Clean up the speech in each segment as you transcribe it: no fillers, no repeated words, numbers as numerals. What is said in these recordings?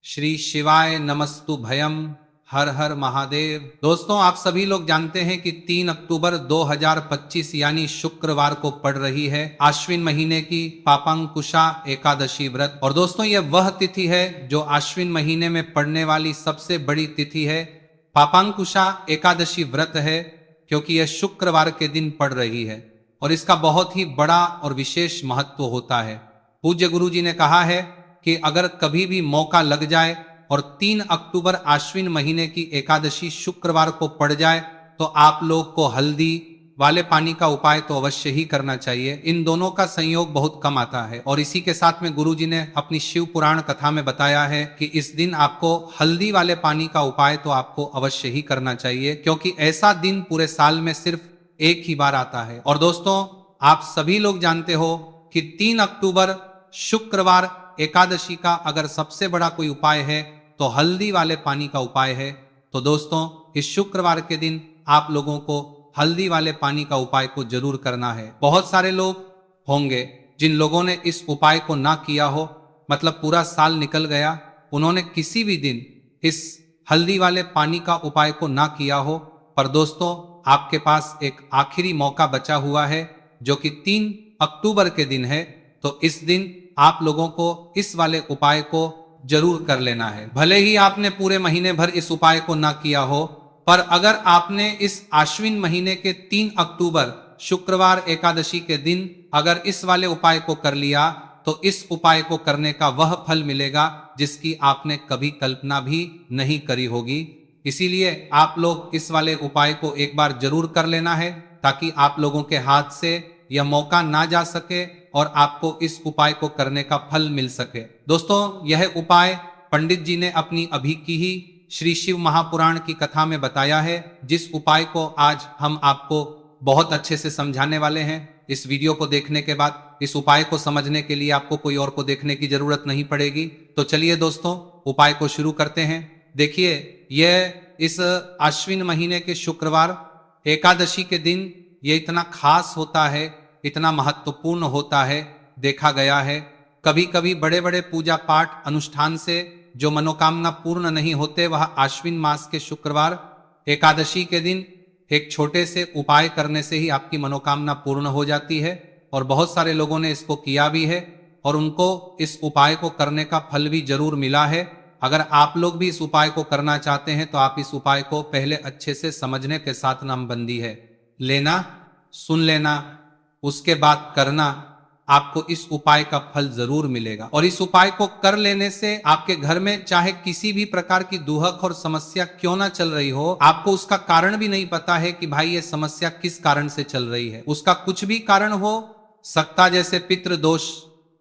श्री शिवाय नमस्तु भयम। हर हर महादेव। दोस्तों, आप सभी लोग जानते हैं कि 3 अक्टूबर 2025 यानी शुक्रवार को पड़ रही है आश्विन महीने की पापांकुशा एकादशी व्रत। और दोस्तों, यह वह तिथि है जो आश्विन महीने में पड़ने वाली सबसे बड़ी तिथि है। पापांकुशा एकादशी व्रत है क्योंकि यह शुक्रवार के दिन पड़ रही है और इसका बहुत ही बड़ा और विशेष महत्व होता है। पूज्य गुरु जी ने कहा है कि अगर कभी भी मौका लग जाए और 3 अक्टूबर आश्विन महीने की एकादशी शुक्रवार को पड़ जाए तो आप लोग को हल्दी वाले पानी का उपाय तो अवश्य ही करना चाहिए। इन दोनों का संयोग बहुत कम आता है और इसी के साथ में गुरु जी ने अपनी शिव पुराण कथा में बताया है कि इस दिन आपको हल्दी वाले पानी का उपाय तो आपको अवश्य ही करना चाहिए, क्योंकि ऐसा दिन पूरे साल में सिर्फ एक ही बार आता है। और दोस्तों, आप सभी लोग जानते हो कि 3 अक्टूबर शुक्रवार एकादशी का अगर सबसे बड़ा कोई उपाय है तो हल्दी वाले पानी का उपाय है। तो दोस्तों, इस शुक्रवार के दिन आप लोगों को हल्दी वाले पानी का उपाय को जरूर करना है। बहुत सारे लोग होंगे जिन लोगों ने इस उपाय को ना किया हो, मतलब पूरा साल निकल गया, उन्होंने किसी भी दिन इस हल्दी वाले पानी का उपाय को ना किया हो। पर दोस्तों, आपके पास एक आखिरी मौका बचा हुआ है जो कि 3 अक्टूबर के दिन है। तो इस दिन आप लोगों को इस वाले उपाय को जरूर कर लेना है। भले ही आपने पूरे महीने भर इस उपाय को ना किया हो, पर अगर आपने इस आश्विन महीने के 3 अक्टूबर शुक्रवार एकादशी के दिन अगर इस वाले उपाय को कर लिया तो इस उपाय को करने का वह फल मिलेगा जिसकी आपने कभी कल्पना भी नहीं करी होगी। इसीलिए आप लोग इस वाले उपाय को एक बार जरूर कर लेना है ताकि आप लोगों के हाथ से यह मौका ना जा सके और आपको इस उपाय को करने का फल मिल सके। दोस्तों, यह उपाय पंडित जी ने अपनी अभी की ही श्री शिव महापुराण की कथा में बताया है, जिस उपाय को आज हम आपको बहुत अच्छे से समझाने वाले हैं। इस वीडियो को देखने के बाद इस उपाय को समझने के लिए आपको कोई और को देखने की जरूरत नहीं पड़ेगी। तो चलिए दोस्तों, उपाय को शुरू करते हैं। देखिए, यह इस आश्विन महीने के शुक्रवार एकादशी के दिन ये इतना खास होता है, इतना महत्वपूर्ण होता है। देखा गया है कभी कभी बड़े बड़े पूजा पाठ अनुष्ठान से जो मनोकामना पूर्ण नहीं होते, वह आश्विन मास के शुक्रवार एकादशी के दिन एक छोटे से उपाय करने से ही आपकी मनोकामना पूर्ण हो जाती है। और बहुत सारे लोगों ने इसको किया भी है और उनको इस उपाय को करने का फल भी जरूर मिला है। अगर आप लोग भी इस उपाय को करना चाहते हैं तो आप इस उपाय को पहले अच्छे से समझने के साथ नामबंदी है लेना, सुन लेना, उसके बाद करना। आपको इस उपाय का फल जरूर मिलेगा और इस उपाय को कर लेने से आपके घर में चाहे किसी भी प्रकार की दुहक और समस्या क्यों ना चल रही हो, आपको उसका कारण भी नहीं पता है कि भाई ये समस्या किस कारण से चल रही है, उसका कुछ भी कारण हो सकता, जैसे पितृ दोष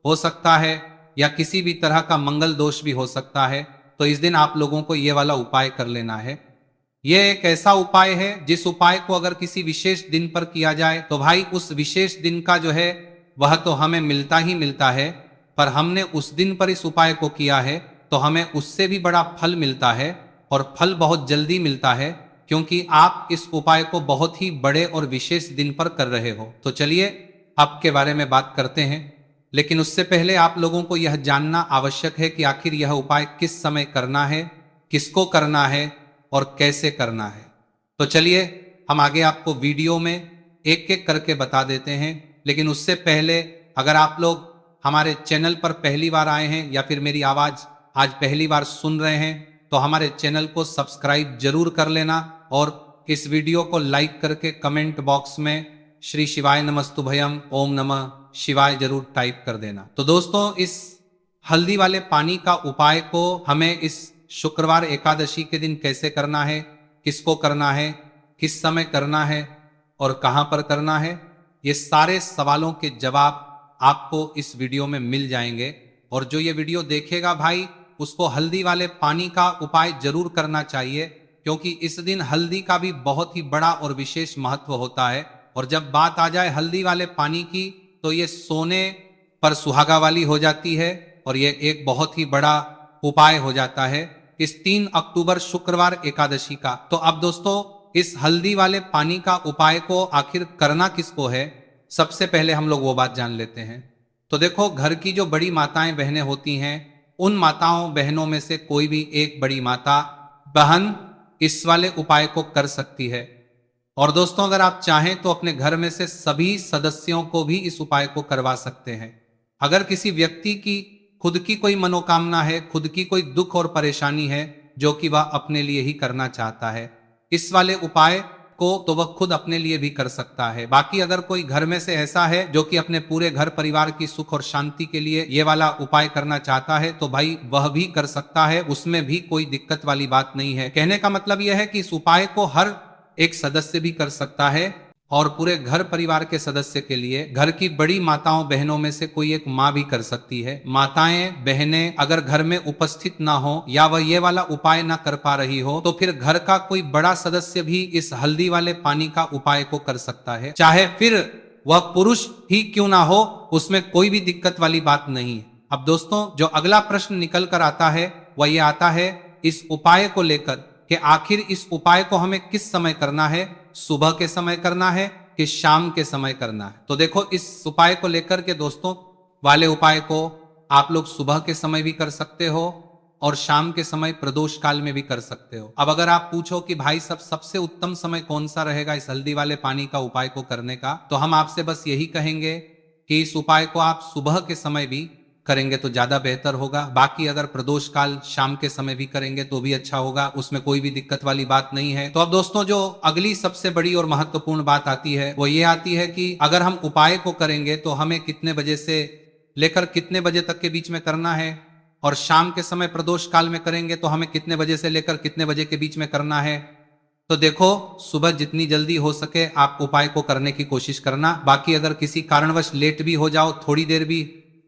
हो सकता है या किसी भी तरह का मंगल दोष भी हो सकता है। तो इस दिन आप लोगों को ये वाला उपाय कर लेना है। यह एक ऐसा उपाय है जिस उपाय को अगर किसी विशेष दिन पर किया जाए तो भाई उस विशेष दिन का जो है वह तो हमें मिलता ही मिलता है, पर हमने उस दिन पर इस उपाय को किया है तो हमें उससे भी बड़ा फल मिलता है और फल बहुत जल्दी मिलता है, क्योंकि आप इस उपाय को बहुत ही बड़े और विशेष दिन पर कर रहे हो। तो चलिए अब के बारे में बात करते हैं, लेकिन उससे पहले आप लोगों को यह जानना आवश्यक है कि आखिर यह उपाय किस समय करना है, किसको करना है और कैसे करना है। तो चलिए हम आगे आपको वीडियो में एक एक करके बता देते हैं। लेकिन उससे पहले अगर आप लोग हमारे चैनल पर पहली बार आए हैं या फिर मेरी आवाज आज पहली बार सुन रहे हैं तो हमारे चैनल को सब्सक्राइब जरूर कर लेना और इस वीडियो को लाइक करके कमेंट बॉक्स में श्री शिवाय नमस्तुभयम ओम नमः शिवाय जरूर टाइप कर देना। तो दोस्तों, इस हल्दी वाले पानी का उपाय को हमें इस शुक्रवार एकादशी के दिन कैसे करना है, किसको करना है, किस समय करना है और कहां पर करना है, ये सारे सवालों के जवाब आपको इस वीडियो में मिल जाएंगे। और जो ये वीडियो देखेगा भाई, उसको हल्दी वाले पानी का उपाय जरूर करना चाहिए, क्योंकि इस दिन हल्दी का भी बहुत ही बड़ा और विशेष महत्व होता है। और जब बात आ जाए हल्दी वाले पानी की तो ये सोने पर सुहागा वाली हो जाती है और ये एक बहुत ही बड़ा उपाय हो जाता है इस 3 अक्टूबर शुक्रवार एकादशी का। तो अब दोस्तों, इस हल्दी वाले पानी का उपाय को आखिर करना किसको है, सबसे पहले हम लोग वो बात जान लेते हैं। तो देखो, घर की जो बड़ी माताएं बहनें होती हैं उन माताओं बहनों में से कोई भी एक बड़ी माता बहन इस वाले उपाय को कर सकती है। और दोस्तों, अगर आप चाहें तो अपने घर में से सभी सदस्यों को भी इस उपाय को करवा सकते हैं। अगर किसी व्यक्ति की खुद की कोई मनोकामना है, खुद की कोई दुख और परेशानी है जो कि वह अपने लिए ही करना चाहता है, इस वाले उपाय को तो वह खुद अपने लिए भी कर सकता है। बाकी अगर कोई घर में से ऐसा है जो कि अपने पूरे घर परिवार की सुख और शांति के लिए ये वाला उपाय करना चाहता है, तो भाई वह भी कर सकता है, उसमें भी कोई दिक्कत वाली बात नहीं है। कहने का मतलब यह है कि इस उपाय को हर एक सदस्य भी कर सकता है और पूरे घर परिवार के सदस्य के लिए घर की बड़ी माताओं बहनों में से कोई एक माँ भी कर सकती है। माताएं बहनें अगर घर में उपस्थित ना हो या वह ये वाला उपाय ना कर पा रही हो, तो फिर घर का कोई बड़ा सदस्य भी इस हल्दी वाले पानी का उपाय को कर सकता है, चाहे फिर वह पुरुष ही क्यों ना हो, उसमें कोई भी दिक्कत वाली बात नहीं है। अब दोस्तों, जो अगला प्रश्न निकल कर आता है वह ये आता है इस उपाय को लेकर कि आखिर इस उपाय को हमें किस समय करना है, सुबह के समय करना है कि शाम के समय करना है। तो देखो, इस उपाय को लेकर के दोस्तों वाले उपाय को आप लोग सुबह के समय भी कर सकते हो और शाम के समय प्रदोष काल में भी कर सकते हो। अब अगर आप पूछो कि भाई सबसे उत्तम समय कौन सा रहेगा इस हल्दी वाले पानी का उपाय को करने का, तो हम आपसे बस यही कहेंगे कि इस उपाय को आप सुबह के समय भी करेंगे तो ज्यादा बेहतर होगा। बाकी अगर प्रदोष काल शाम के समय भी करेंगे तो भी अच्छा होगा, उसमें कोई भी दिक्कत वाली बात नहीं है। तो अब दोस्तों, जो अगली सबसे बड़ी और महत्वपूर्ण बात आती है वो ये आती है कि अगर हम उपाय को करेंगे तो हमें कितने बजे से लेकर कितने बजे तक के बीच में करना है, और शाम के समय प्रदोष काल में करेंगे तो हमें कितने बजे से लेकर कितने बजे के बीच में करना है। तो देखो, सुबह जितनी जल्दी हो सके आप उपाय को करने की कोशिश करना। बाकी अगर किसी कारणवश लेट भी हो जाओ, थोड़ी देर भी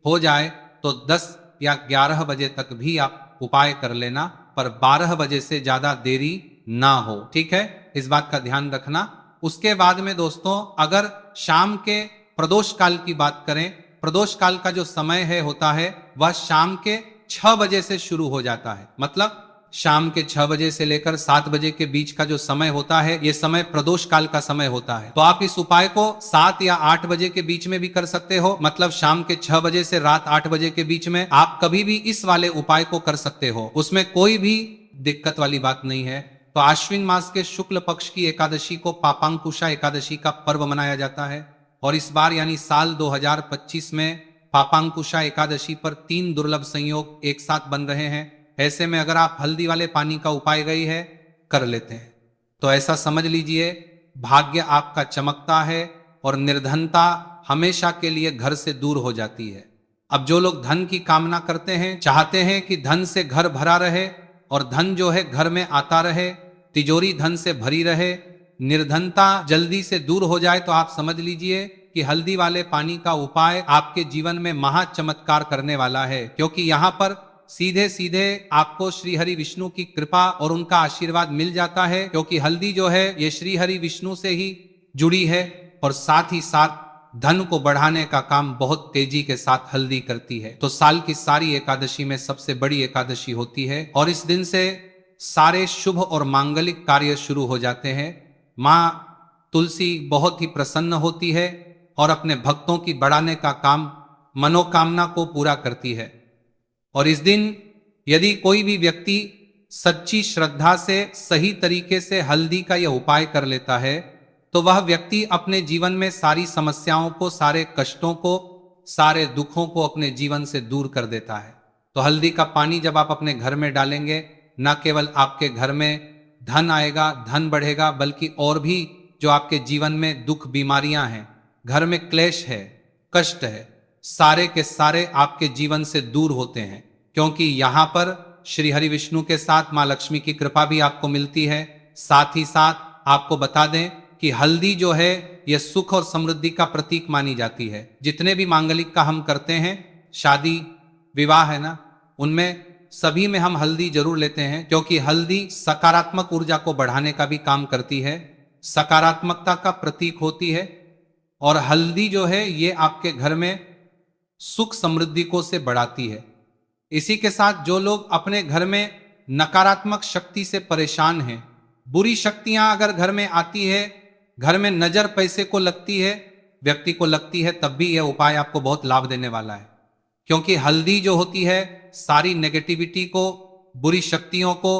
हो जाए, तो 10 या 11 बजे तक भी आप उपाय कर लेना, पर 12 बजे से ज्यादा देरी ना हो, ठीक है, इस बात का ध्यान रखना। उसके बाद में दोस्तों, अगर शाम के प्रदोष काल की बात करें, प्रदोष काल का जो समय है होता है वह शाम के 6 बजे से शुरू हो जाता है। मतलब शाम के 6 बजे से लेकर 7 बजे के बीच का जो समय होता है, यह समय प्रदोष काल का समय होता है। तो आप इस उपाय को 7 या 8 बजे के बीच में भी कर सकते हो। मतलब शाम के 6 बजे से रात 8 बजे के बीच में आप कभी भी इस वाले उपाय को कर सकते हो, उसमें कोई भी दिक्कत वाली बात नहीं है। तो आश्विन मास के शुक्ल पक्ष की एकादशी को पापांकुशा एकादशी का पर्व मनाया जाता है, और इस बार यानी साल 2025 में पापांकुशा एकादशी पर 3 दुर्लभ संयोग एक साथ बन रहे हैं। ऐसे में अगर आप हल्दी वाले पानी का उपाय गई है कर लेते हैं, तो ऐसा समझ लीजिए भाग्य आपका चमकता है और निर्धनता हमेशा के लिए घर से दूर हो जाती है। अब जो लोग धन की कामना करते हैं, चाहते हैं कि धन से घर भरा रहे और धन जो है घर में आता रहे, तिजोरी धन से भरी रहे, निर्धनता जल्दी से दूर हो जाए, तो आप समझ लीजिए कि हल्दी वाले पानी का उपाय आपके जीवन में महा चमत्कार करने वाला है। क्योंकि यहाँ पर सीधे सीधे आपको श्री हरि विष्णु की कृपा और उनका आशीर्वाद मिल जाता है, क्योंकि हल्दी जो है ये श्री हरि विष्णु से ही जुड़ी है, और साथ ही साथ धन को बढ़ाने का काम बहुत तेजी के साथ हल्दी करती है। तो साल की सारी एकादशी में सबसे बड़ी एकादशी होती है, और इस दिन से सारे शुभ और मांगलिक कार्य शुरू हो जाते हैं। माँ तुलसी बहुत ही प्रसन्न होती है और अपने भक्तों की बढ़ाने का काम, मनोकामना को पूरा करती है। और इस दिन यदि कोई भी व्यक्ति सच्ची श्रद्धा से सही तरीके से हल्दी का यह उपाय कर लेता है, तो वह व्यक्ति अपने जीवन में सारी समस्याओं को, सारे कष्टों को, सारे दुखों को अपने जीवन से दूर कर देता है। तो हल्दी का पानी जब आप अपने घर में डालेंगे, न केवल आपके घर में धन आएगा, धन बढ़ेगा, बल्कि और भी जो आपके जीवन में दुख बीमारियां हैं, घर में क्लेश है, कष्ट है, सारे के सारे आपके जीवन से दूर होते हैं। क्योंकि यहाँ पर श्री हरि विष्णु के साथ माँ लक्ष्मी की कृपा भी आपको मिलती है। साथ ही साथ आपको बता दें कि हल्दी जो है यह सुख और समृद्धि का प्रतीक मानी जाती है। जितने भी मांगलिक का हम करते हैं, शादी विवाह है ना, उनमें सभी में हम हल्दी जरूर लेते हैं, क्योंकि हल्दी सकारात्मक ऊर्जा को बढ़ाने का भी काम करती है, सकारात्मकता का प्रतीक होती है। और हल्दी जो है ये आपके घर में सुख समृद्धि को से बढ़ाती है। इसी के साथ जो लोग अपने घर में नकारात्मक शक्ति से परेशान हैं, बुरी शक्तियां अगर घर में आती है, घर में नजर पैसे को लगती है, व्यक्ति को लगती है, तब भी यह उपाय आपको बहुत लाभ देने वाला है। क्योंकि हल्दी जो होती है सारी नेगेटिविटी को, बुरी शक्तियों को,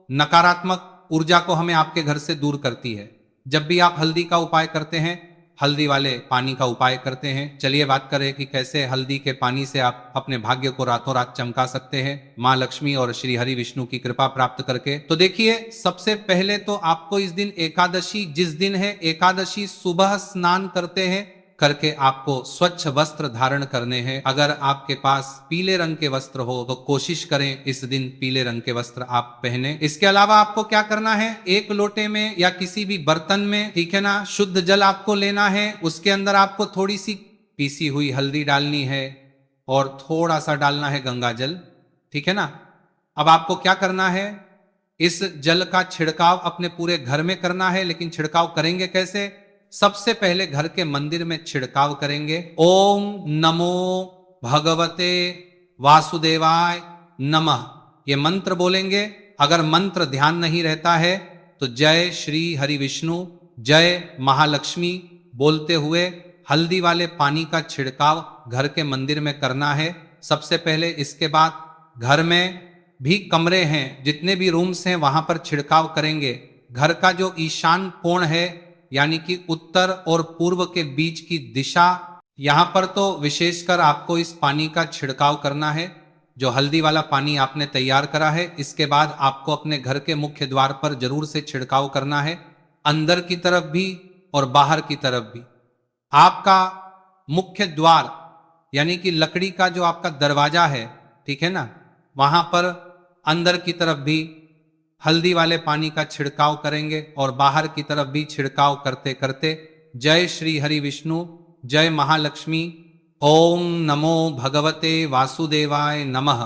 नकारात्मक ऊर्जा को हमें आपके घर से दूर करती है। जब भी आप हल्दी का उपाय करते हैं, हल्दी वाले पानी का उपाय करते हैं। चलिए बात करें कि कैसे हल्दी के पानी से आप अपने भाग्य को रातों रात चमका सकते हैं, माँ लक्ष्मी और श्री हरि विष्णु की कृपा प्राप्त करके। तो देखिए, सबसे पहले तो आपको इस दिन एकादशी, जिस दिन है एकादशी, सुबह स्नान करते हैं करके आपको स्वच्छ वस्त्र धारण करने हैं। अगर आपके पास पीले रंग के वस्त्र हो तो कोशिश करें इस दिन पीले रंग के वस्त्र आप पहने। इसके अलावा आपको क्या करना है, एक लोटे में या किसी भी बर्तन में, ठीक है ना, शुद्ध जल आपको लेना है। उसके अंदर आपको थोड़ी सी पीसी हुई हल्दी डालनी है और थोड़ा सा डालना है गंगा जल, ठीक है ना। अब आपको क्या करना है, इस जल का छिड़काव अपने पूरे घर में करना है। लेकिन छिड़काव करेंगे कैसे, सबसे पहले घर के मंदिर में छिड़काव करेंगे। ओम नमो भगवते वासुदेवाय नमः, ये मंत्र बोलेंगे। अगर मंत्र ध्यान नहीं रहता है तो जय श्री हरि विष्णु, जय महालक्ष्मी बोलते हुए हल्दी वाले पानी का छिड़काव घर के मंदिर में करना है सबसे पहले। इसके बाद घर में भी कमरे हैं, जितने भी रूम्स हैं, वहां पर छिड़काव करेंगे। घर का जो ईशान कोण है, यानी कि उत्तर और पूर्व के बीच की दिशा, यहां पर तो विशेषकर आपको इस पानी का छिड़काव करना है, जो हल्दी वाला पानी आपने तैयार करा है। इसके बाद आपको अपने घर के मुख्य द्वार पर जरूर से छिड़काव करना है, अंदर की तरफ भी और बाहर की तरफ भी। आपका मुख्य द्वार यानी कि लकड़ी का जो आपका दरवाजा है, ठीक है ना, वहां पर अंदर की तरफ भी हल्दी वाले पानी का छिड़काव करेंगे और बाहर की तरफ भी छिड़काव करते करते जय श्री हरि विष्णु, जय महालक्ष्मी, ओम नमो भगवते वासुदेवाय नमः,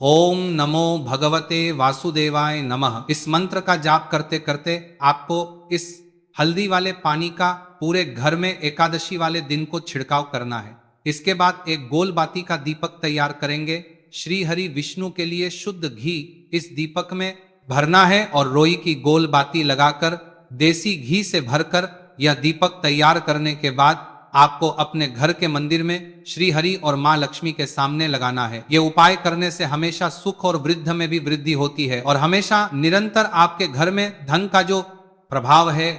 ओम नमो भगवते वासुदेवाय नमः, इस मंत्र का जाप करते करते आपको इस हल्दी वाले पानी का पूरे घर में एकादशी वाले दिन को छिड़काव करना है। इसके बाद एक गोल बाती का दीपक तैयार करेंगे। श्री हरि विष्णु के लिए शुद्ध घी इस दीपक में भरना है और रोई की गोल बाती लगाकर देसी घी से भरकर यह दीपक तैयार करने के बाद आपको अपने घर के मंदिर में श्री हरि और मां लक्ष्मी के सामने लगाना है। यह उपाय करने से हमेशा सुख और वृद्धि में भी वृद्धि होती है और हमेशा निरंतर आपके घर में धन का जो प्रभाव है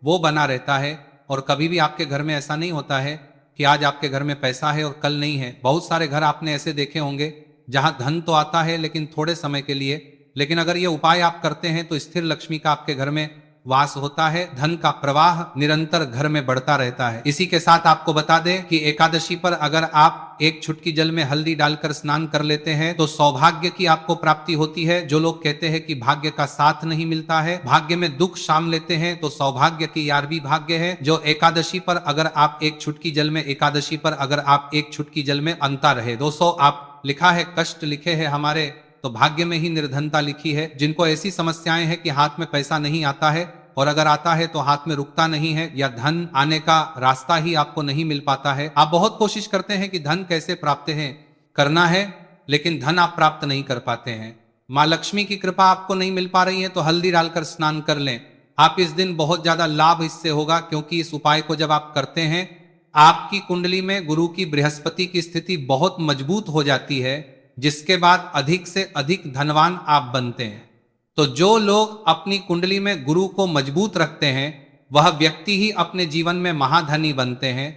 वो बना रहता है। और कभी भी आपके घर में ऐसा नहीं होता है कि आज आपके घर में पैसा है और कल नहीं है। बहुत सारे घर आपने ऐसे देखे होंगे जहां धन तो आता है लेकिन थोड़े समय के लिए, लेकिन अगर ये उपाय आप करते हैं तो स्थिर लक्ष्मी का आपके घर में वास होता है, धन का प्रवाह निरंतर घर में बढ़ता रहता है। इसी के साथ आपको बता दें कि एकादशी पर अगर आप एक चुटकी जल में हल्दी डालकर स्नान कर लेते हैं तो सौभाग्य की आपको प्राप्ति होती है। जो लोग कहते हैं कि भाग्य का साथ नहीं मिलता है, भाग्य में दुख शाम लेते हैं, तो सौभाग्य की यारवी भाग्य है। जो एकादशी पर अगर आप एक चुटकी जल में, एकादशी पर अगर आप एक चुटकी जल में अंता रहे। दोस्तों, आप लिखा है कष्ट लिखे हैं हमारे, तो भाग्य में ही निर्धनता लिखी है। जिनको ऐसी समस्याएं हैं कि हाथ में पैसा नहीं आता है और अगर आता है तो हाथ में रुकता नहीं है या धन आने का रास्ता ही आपको नहीं मिल पाता है। आप बहुत कोशिश करते हैं कि धन कैसे प्राप्त है करना है, लेकिन धन आप प्राप्त नहीं कर पाते हैं। माँ लक्ष्मी की कृपा आपको नहीं मिल पा रही है तो हल्दी डालकर स्नान कर लें। आप इस दिन बहुत ज्यादा लाभ इससे होगा, क्योंकि इस उपाय को जब आप करते हैं आपकी कुंडली में गुरु की, बृहस्पति की स्थिति बहुत मजबूत हो जाती है, जिसके बाद अधिक से अधिक धनवान आप बनते हैं। तो जो लोग अपनी कुंडली में गुरु को मजबूत रखते हैं वह व्यक्ति ही अपने जीवन में महाधनी बनते हैं।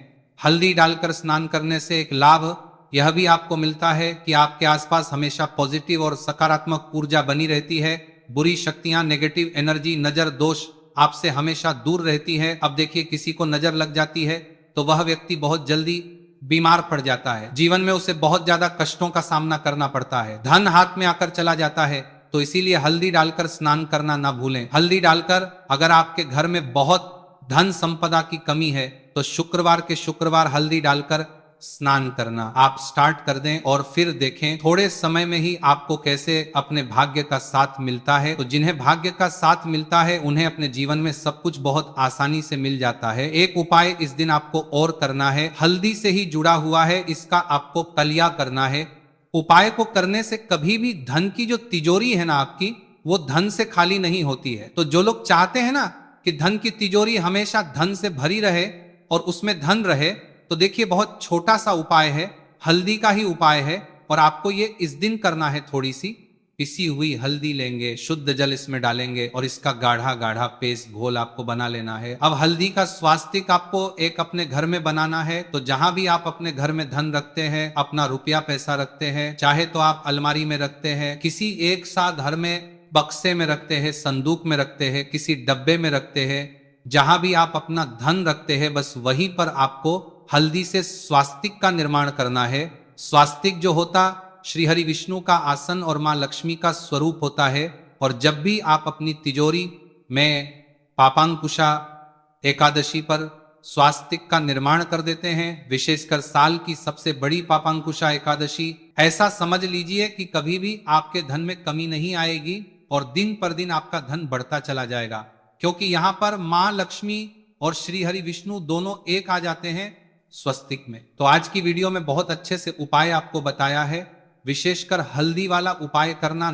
हल्दी डालकर स्नान करने से एक लाभ यह भी आपको मिलता है कि आपके आसपास हमेशा पॉजिटिव और सकारात्मक ऊर्जा बनी रहती है। बुरी शक्तियां, नेगेटिव एनर्जी, नजर दोष आपसे हमेशा दूर रहती है। अब देखिए, किसी को नजर लग जाती है तो वह व्यक्ति बहुत जल्दी बीमार पड़ जाता है, जीवन में उसे बहुत ज्यादा कष्टों का सामना करना पड़ता है, धन हाथ में आकर चला जाता है। तो इसीलिए हल्दी डालकर स्नान करना ना भूलें। हल्दी डालकर अगर आपके घर में बहुत धन संपदा की कमी है तो शुक्रवार के शुक्रवार हल्दी डालकर स्नान करना आप स्टार्ट कर दें और फिर देखें थोड़े समय में ही आपको कैसे अपने भाग्य का साथ मिलता है। तो जिन्हें भाग्य का साथ मिलता है उन्हें अपने जीवन में सब कुछ बहुत आसानी से मिल जाता है। एक उपाय इस दिन आपको और करना है, हल्दी से ही जुड़ा हुआ है, इसका आपको कलिया करना है। उपाय को करने से कभी भी धन की जो तिजोरी है ना आपकी, वो धन से खाली नहीं होती है। तो जो लोग चाहते हैं ना कि धन की तिजोरी हमेशा धन से भरी रहे और उसमें धन रहे, तो देखिए बहुत छोटा सा उपाय है, हल्दी का ही उपाय है। और आपको ये इस दिन करना है। थोड़ी सी पिसी हुई हल्दी लेंगे, शुद्ध जल इसमें डालेंगे और इसका गाढ़ा गाढ़ा पेस्ट घोल आपको बना लेना है। अब हल्दी का स्वास्तिक आपको एक अपने घर में बनाना है। तो जहां भी आप अपने घर में धन रखते हैं, अपना रुपया पैसा रखते हैं, चाहे तो आप अलमारी में रखते हैं, किसी एक सा घर में बक्से में रखते हैं, संदूक में रखते हैं, किसी डब्बे में रखते हैं, जहां भी आप अपना धन रखते हैं, बस वहीं पर आपको हल्दी से स्वास्तिक का निर्माण करना है। स्वास्तिक जो होता श्री हरि विष्णु का आसन और मां लक्ष्मी का स्वरूप होता है। और जब भी आप अपनी तिजोरी में पापांकुशा एकादशी पर स्वास्तिक का निर्माण कर देते हैं, विशेषकर साल की सबसे बड़ी पापांकुशा एकादशी, ऐसा समझ लीजिए कि कभी भी आपके धन में कमी नहीं आएगी और दिन पर दिन आपका धन बढ़ता चला जाएगा, क्योंकि यहां पर मां लक्ष्मी और श्री हरि विष्णु दोनों एक आ जाते हैं स्वस्तिक में। तो आज की वीडियो में बहुत अच्छे से उपाय आपको बताया है। विशेषकर हल्दी वाला उपाय करना